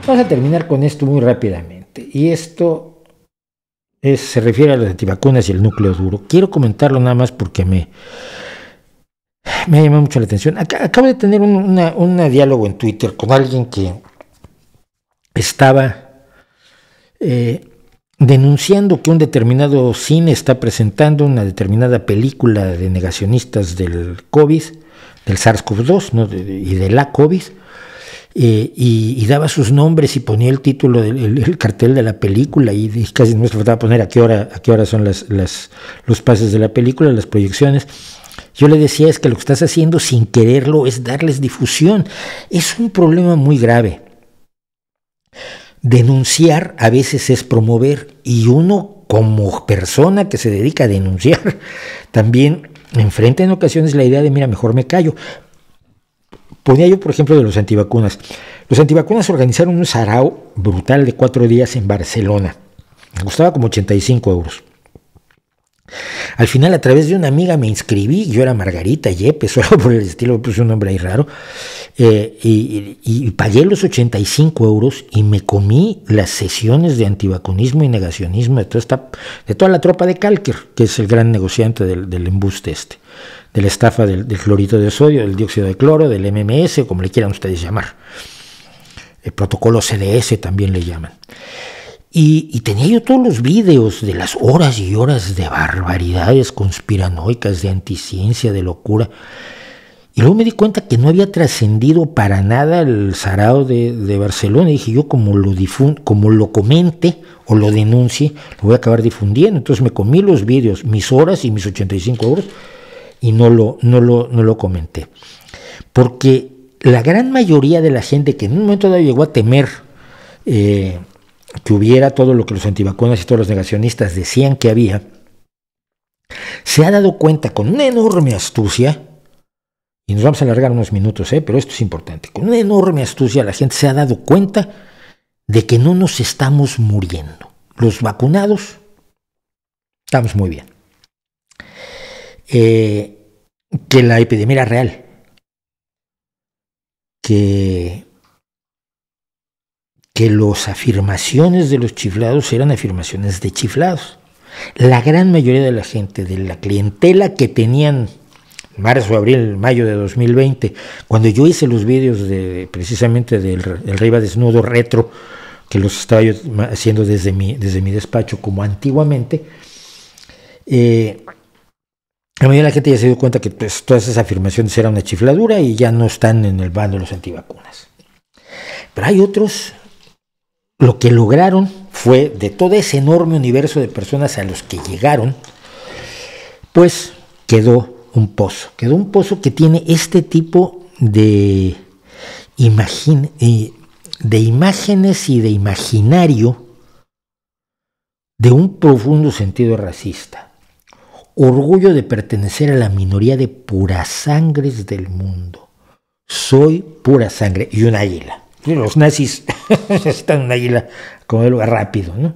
Vamos a terminar con esto muy rápidamente. Y esto se refiere a las antivacunas y el núcleo duro. Quiero comentarlo nada más porque me ha llamado mucho la atención. Acabo de tener un diálogo en Twitter con alguien que estaba denunciando que un determinado cine está presentando una determinada película de negacionistas del COVID, del SARS-CoV-2, ¿no? Y de la COVID, y daba sus nombres y ponía el título, el cartel de la película, y casi no se faltaba poner a qué hora son los pases de la película, las proyecciones. Yo le decía, es que lo que estás haciendo sin quererlo es darles difusión. Es un problema muy grave. Denunciar a veces es promover, y uno como persona que se dedica a denunciar también enfrenta en ocasiones la idea de mira, mejor me callo. Ponía yo, por ejemplo, de los antivacunas. Los antivacunas organizaron un sarao brutal de 4 días en Barcelona. Me costaba como 85 euros. Al final, a través de una amiga me inscribí. Yo era Margarita Yepes, o algo por el estilo, me puse un nombre ahí raro. Y pagué los 85 euros y me comí las sesiones de antivacunismo y negacionismo de toda la tropa de Kalker, que es el gran negociante del embuste de la estafa del clorito de sodio, del dióxido de cloro, del MMS, como le quieran ustedes llamar. El protocolo CDS también le llaman. Y tenía yo todos los vídeos de las horas y horas de barbaridades conspiranoicas, de anticiencia, de locura. Y luego me di cuenta que no había trascendido para nada el sarao de Barcelona. Y dije yo, como lo comente o lo denuncie, lo voy a acabar difundiendo. Entonces me comí los vídeos, mis horas y mis 85 euros, y no lo comenté. Porque la gran mayoría de la gente que en un momento dado llegó a temer que hubiera todo lo que los antivacunas y todos los negacionistas decían que había, se ha dado cuenta con una enorme astucia, y nos vamos a alargar unos minutos, pero esto es importante, con una enorme astucia la gente se ha dado cuenta de que no nos estamos muriendo. Los vacunados estamos muy bien. Que la epidemia era real, que las afirmaciones de los chiflados eran afirmaciones de chiflados. La gran mayoría de la gente, de la clientela que tenían marzo, abril, mayo de 2020, cuando yo hice los vídeos precisamente del Riva Desnudo retro, que los estaba yo haciendo desde mi despacho como antiguamente, la mayoría de la gente ya se dio cuenta que pues, todas esas afirmaciones eran una chifladura y ya no están en el bando de los antivacunas. Pero hay otros. Lo que lograron fue, de todo ese enorme universo de personas a los que llegaron, pues quedó un pozo que tiene este tipo de imágenes y de imaginario de un profundo sentido racista, orgullo de pertenecer a la minoría de purasangres del mundo. Soy pura sangre y un águila. Los nazis necesitan un águila como de lugar rápido, ¿no?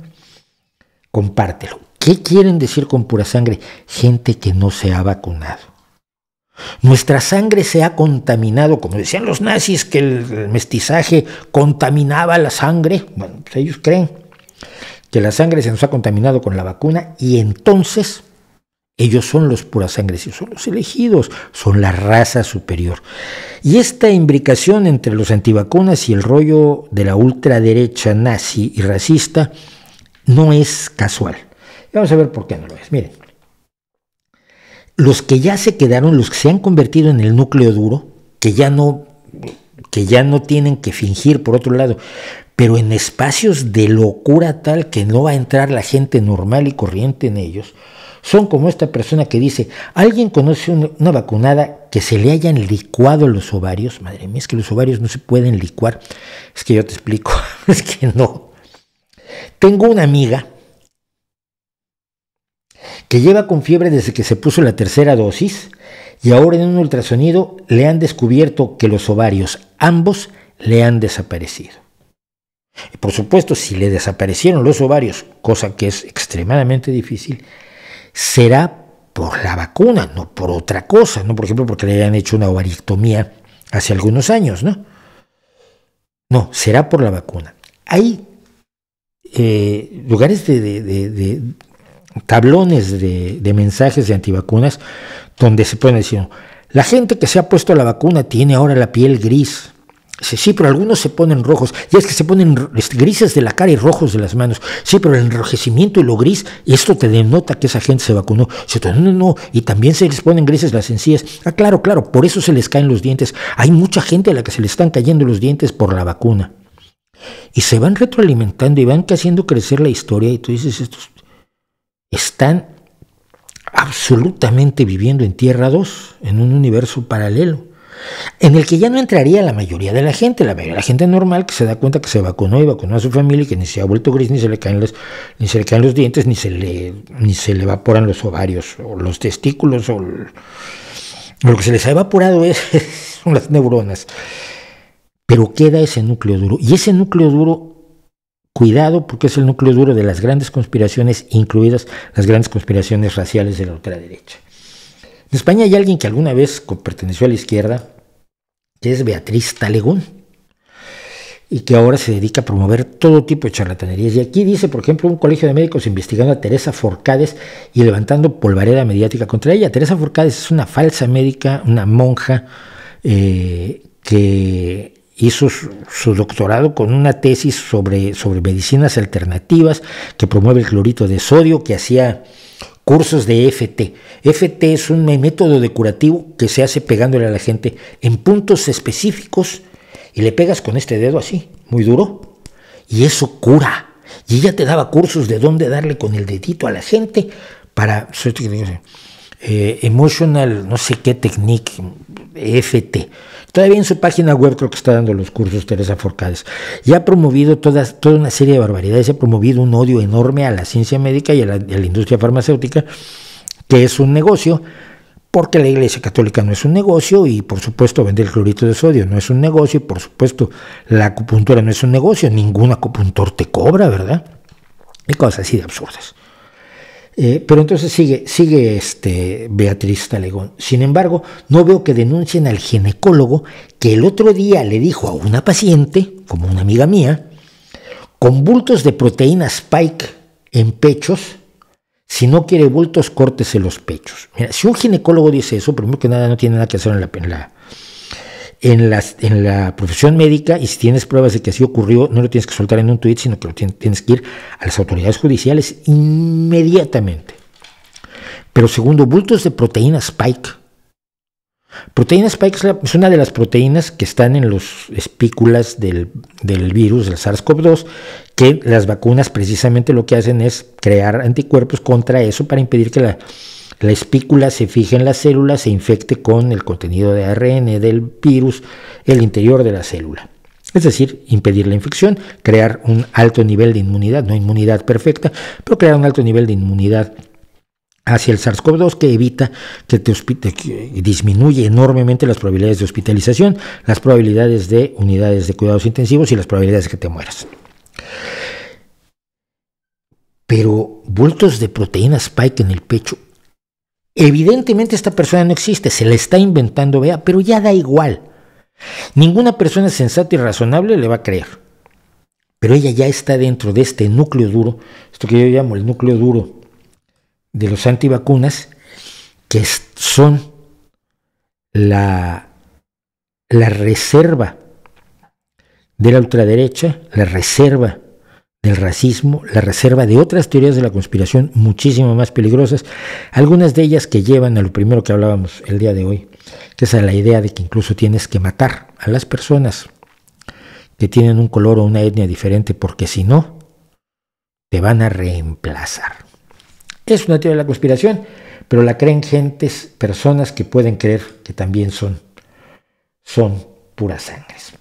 Compártelo. ¿Qué quieren decir con pura sangre? Gente que no se ha vacunado. Nuestra sangre se ha contaminado, como decían los nazis, que el mestizaje contaminaba la sangre. Bueno, pues ellos creen que la sangre se nos ha contaminado con la vacuna y entonces ellos son los purasangres y son los elegidos, son la raza superior. Y esta imbricación entre los antivacunas y el rollo de la ultraderecha nazi y racista no es casual. Vamos a ver por qué no lo es. Miren, los que ya se quedaron, los que se han convertido en el núcleo duro, que ya no tienen que fingir por otro lado, pero en espacios de locura tal que no va a entrar la gente normal y corriente en ellos, son como esta persona que dice, ¿alguien conoce una vacunada que se le hayan licuado los ovarios? Madre mía, es que los ovarios no se pueden licuar. Es que yo te explico, es que no. Tengo una amiga que lleva con fiebre desde que se puso la 3ª dosis y ahora en un ultrasonido le han descubierto que los ovarios, ambos, le han desaparecido. Y por supuesto, si le desaparecieron los ovarios, cosa que es extremadamente difícil, será por la vacuna, no por otra cosa, no por ejemplo porque le hayan hecho una ovarectomía hace algunos años, ¿no? No, será por la vacuna. hay lugares de tablones de mensajes de antivacunas donde se pueden decir, la gente que se ha puesto la vacuna tiene ahora la piel gris. Sí, pero algunos se ponen rojos. Ya es que se ponen grises de la cara y rojos de las manos. Sí, pero el enrojecimiento y lo gris, esto te denota que esa gente se vacunó. No. Y también se les ponen grises las encías. Claro, por eso se les caen los dientes. Hay mucha gente a la que se le están cayendo los dientes por la vacuna. Y se van retroalimentando y van haciendo crecer la historia. Y tú dices, estos están absolutamente viviendo en Tierra 2, en un universo paralelo, en el que ya no entraría la mayoría de la gente normal que se da cuenta que se vacunó y vacunó a su familia y que ni se ha vuelto gris, ni se le caen los dientes, ni se le evaporan los ovarios o los testículos, o lo que se les ha evaporado son las neuronas. Pero queda ese núcleo duro, y ese núcleo duro, cuidado, porque es el núcleo duro de las grandes conspiraciones, incluidas las grandes conspiraciones raciales de la ultraderecha. En España hay alguien que alguna vez perteneció a la izquierda, que es Beatriz Talegón, y que ahora se dedica a promover todo tipo de charlatanerías. Y aquí dice, por ejemplo, un colegio de médicos investigando a Teresa Forcades y levantando polvareda mediática contra ella. Teresa Forcades es una falsa médica, una monja que hizo su doctorado con una tesis sobre medicinas alternativas, que promueve el clorito de sodio, que hacía cursos de EFT. EFT es un método de curativo que se hace pegándole a la gente en puntos específicos, y le pegas con este dedo así, muy duro, y eso cura. Y ella te daba cursos de dónde darle con el dedito a la gente para emotional, no sé qué technique, EFT. Todavía en su página web creo que está dando los cursos Teresa Forcades. Y ha promovido toda una serie de barbaridades. Ha promovido un odio enorme a la ciencia médica y a la industria farmacéutica, que es un negocio, porque la Iglesia Católica no es un negocio, y por supuesto vender el clorito de sodio no es un negocio, y por supuesto la acupuntura no es un negocio. Ningún acupuntor te cobra, ¿verdad? Y cosas así de absurdas. Pero entonces sigue Beatriz Talegón. Sin embargo, no veo que denuncien al ginecólogo que el otro día le dijo a una paciente, como una amiga mía, con bultos de proteína Spike en pechos: si no quiere bultos, córtese los pechos. Mira, si un ginecólogo dice eso, primero que nada no tiene nada que hacer en la profesión médica, y si tienes pruebas de que así ocurrió, no lo tienes que soltar en un tuit, sino que lo tienes que ir a las autoridades judiciales inmediatamente. Pero segundo, bultos de proteína Spike. Proteína Spike es una de las proteínas que están en las espículas del virus, del SARS-CoV-2, que las vacunas precisamente lo que hacen es crear anticuerpos contra eso para impedir que la espícula se fije en la célula, se infecte con el contenido de ARN del virus, el interior de la célula. Es decir, impedir la infección, crear un alto nivel de inmunidad, no inmunidad perfecta, pero crear un alto nivel de inmunidad hacia el SARS-CoV-2 que evita que disminuye enormemente las probabilidades de hospitalización, las probabilidades de unidades de cuidados intensivos y las probabilidades de que te mueras. Pero bultos de proteína Spike en el pecho, evidentemente esta persona no existe, se la está inventando, vea, pero ya da igual. Ninguna persona sensata y razonable le va a creer. Pero ella ya está dentro de este núcleo duro, esto que yo llamo el núcleo duro de los antivacunas, que son la reserva de la ultraderecha, la reserva del racismo, la reserva de otras teorías de la conspiración muchísimo más peligrosas, algunas de ellas que llevan a lo primero que hablábamos el día de hoy, que es a la idea de que incluso tienes que matar a las personas que tienen un color o una etnia diferente, porque si no, te van a reemplazar. Es una teoría de la conspiración, pero la creen personas que pueden creer que también son puras sangres.